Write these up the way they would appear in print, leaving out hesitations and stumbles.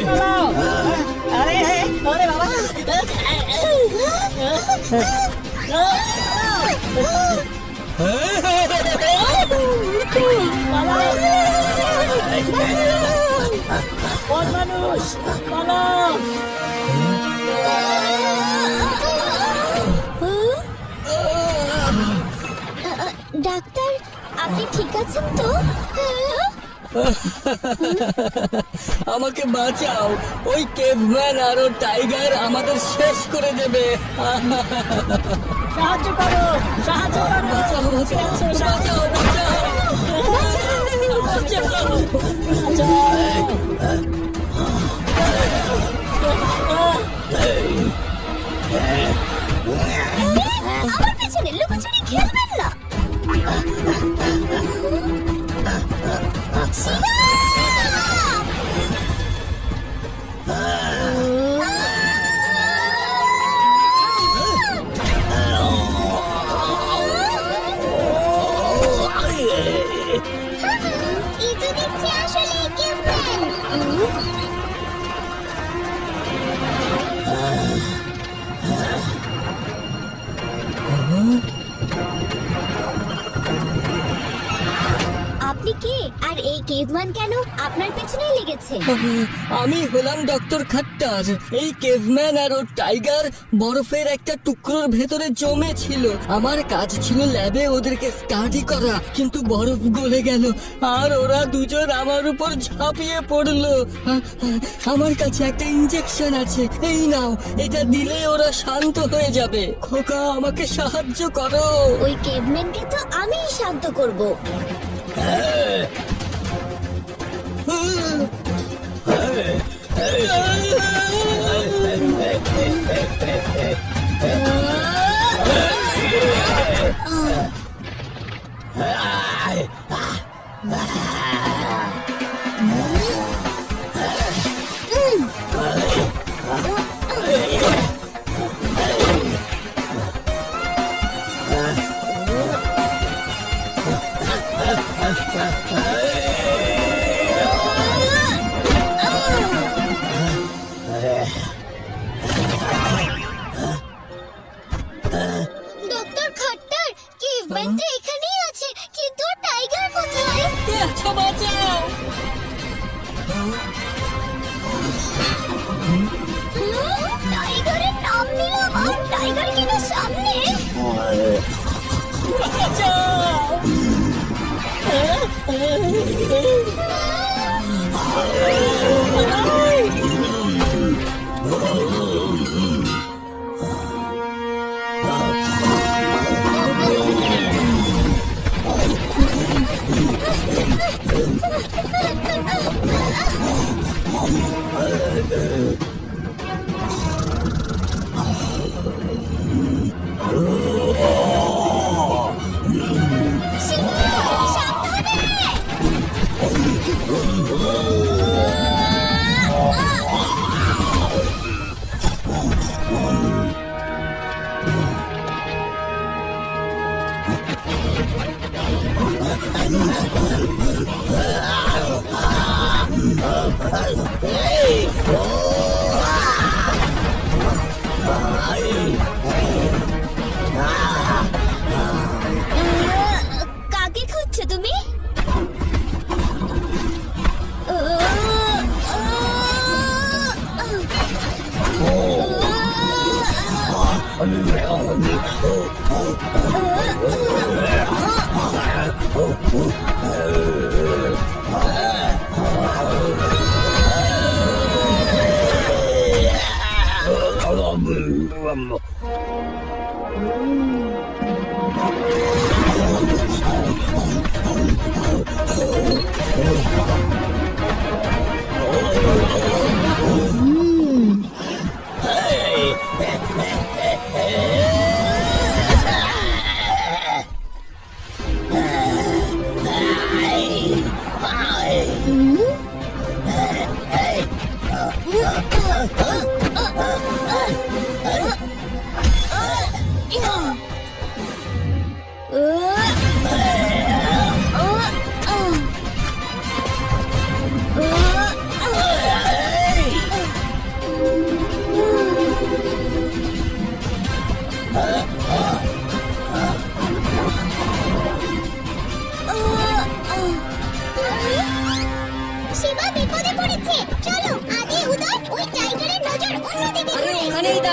পালাও। আরে ওরে বাবা, মানুষ পালাও। ডাক্তার, আপনি ঠিক আছেন তো? আমাকে বাঁচাও, ওই কেভম্যান আর ওর টাইগার আমাদের শেষ করে দেবে। সাহায্য করো, সাহায্য করো। বাঁচাও, বাঁচাও, বাঁচাও, বাঁচাও, আমার পেছনে লুকোচুরি খেলবেন না। এটা দেখছি আসলে কেভম্যান। আপনি কে? আর এই কেভম্যান কেন আপনার পেছনেই লেগেছে? আমি হলাম ডক্টর খাট্টার। এই কেভম্যান আর ওর টাইগার বরফের একটা টুকরোর ভেতরে জমে ছিল। আমার কাজ ছিল ল্যাবে ওদেরকে স্টাডি করা, কিন্তু বরফ গলে গেল আর ওরা দুজন আমার উপর ঝাঁপিয়ে পড়লো। আমার কাছে একটা ইনজেকশন আছে, এই নাও, এটা দিলে ওরা শান্ত হয়ে যাবে। খোকা, আমাকে সাহায্য করো। ওই কেভম্যানকে তো আমিই শান্ত করব। ডক্টর খাট্টার, কেভম্যান তো এখানেই আছে, কিন্তু টাইগার কোথায়? বাঁচাও। টাইগারের নাম নিলাম আর টাইগার কিনা সামনে। কাকে খুঁজছো তুমি?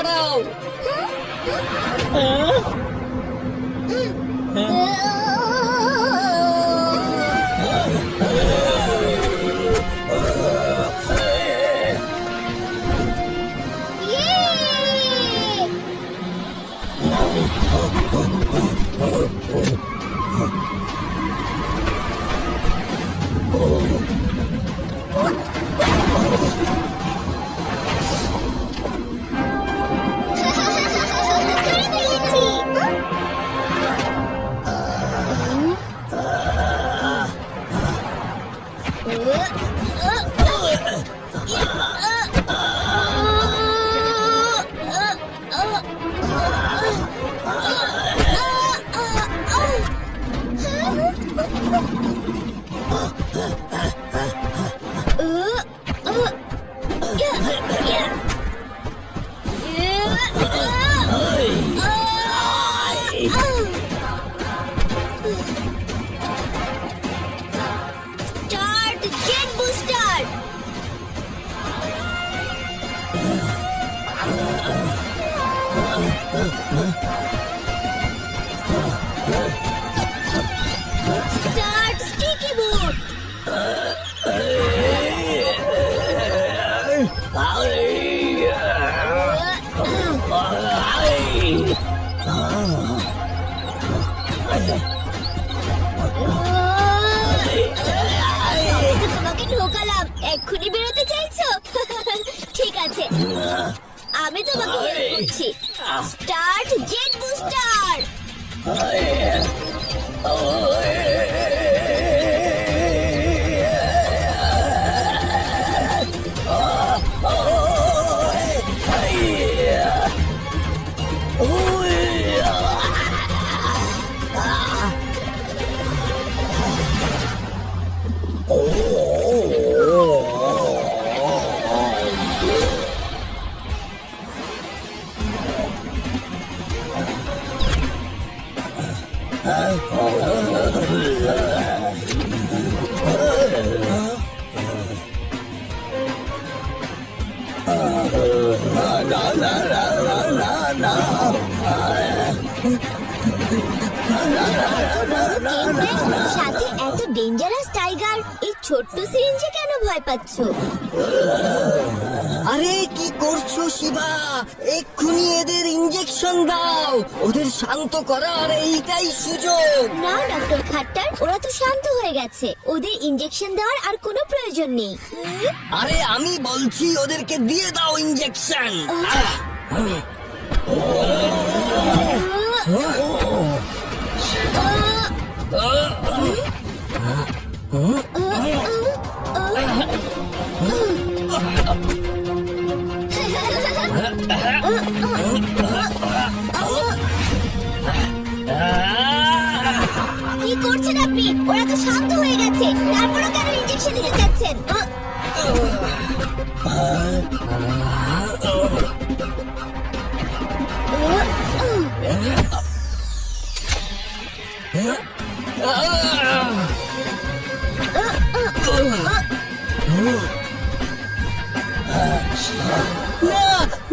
দাঁড়াও। Start Jet Booster! Start Sticky Boot! তোমাকে ঢোকালাম, এক্ষুনি বেরোতে চাইছো? ঠিক আছে, আমি তোমাকে হেল্প করছি। Start jet booster! সাথে এত ডেঞ্জারাস টাইগার, এই ছোট্ট সিরিঞ্জে কেন ভয় পাচ্ছ? আরে কি করছো শিবা? এক্ষুনি এদের ইঞ্জেকশন দাও, ওদের শান্ত করার এইটাই সুযোগ। না ডক্টর খাট্টার, ওরা তো শান্ত হয়ে গেছে, ওদের ইঞ্জেকশন দেওয়ার আর কোনো প্রয়োজন নেই। আরে আমি বলছি ওদেরকে দিয়ে দাও ইঞ্জেকশন। কি করছেন আপনি? ওরা তো শান্ত হয়ে গেছে, তারপরও কেন ইঞ্জেকশন দিতে চাচ্ছেন?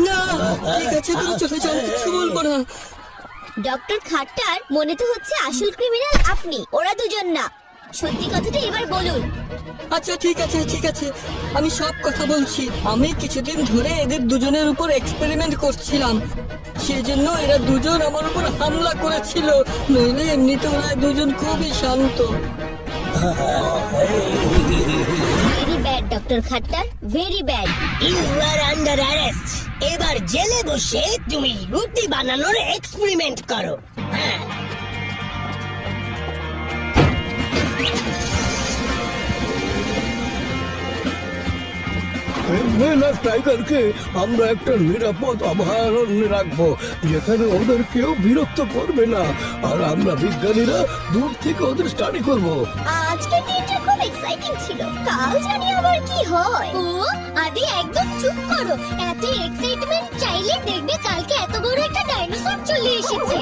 না না, ঠিক আছে তুমি চলে যাও, কিছু বলবো না। ডক্টর খাট্টার, মনে তো হচ্ছে আসল ক্রিমিনাল আপনি, ওরা দুজন না। সত্যি কথাটা এবার বলুন। আচ্ছা ঠিক আছে ঠিক আছে, আমি সব কথা বলছি। আমি কিছুদিন ধরে এদের দুজনের উপর এক্সপেরিমেন্ট করছিলাম, সেজন্য এরা দুজন আমার উপর হামলা করেছিল, নইলে এমনিতে ওরা দুজন খুবই শান্ত। Very bad doctor Khattar, very bad. You are under arrest. এবার জেলে বসে তুমি রুটি বানানোর এক্সপেরিমেন্ট করো। হ্যাঁ, টাইগারকে আমরা একটা নিরাপদ অভয়ারণ্যে রাখবো, যেখানে ওদের কেউ বিরক্ত করবে না, আর আমরা বিজ্ঞানীরা দূর থেকে ওদের স্টাডি করব। আজকের দিনটা খুব এক্সাইটিং ছিল, কাল জানি আবার কি হয়। ও আদি, একদম চুপ করো, এত এক্সাইটমেন্ট চাইলে দেখবে কালকে এত বড় একটা ডাইনোসর চলে এসেছে।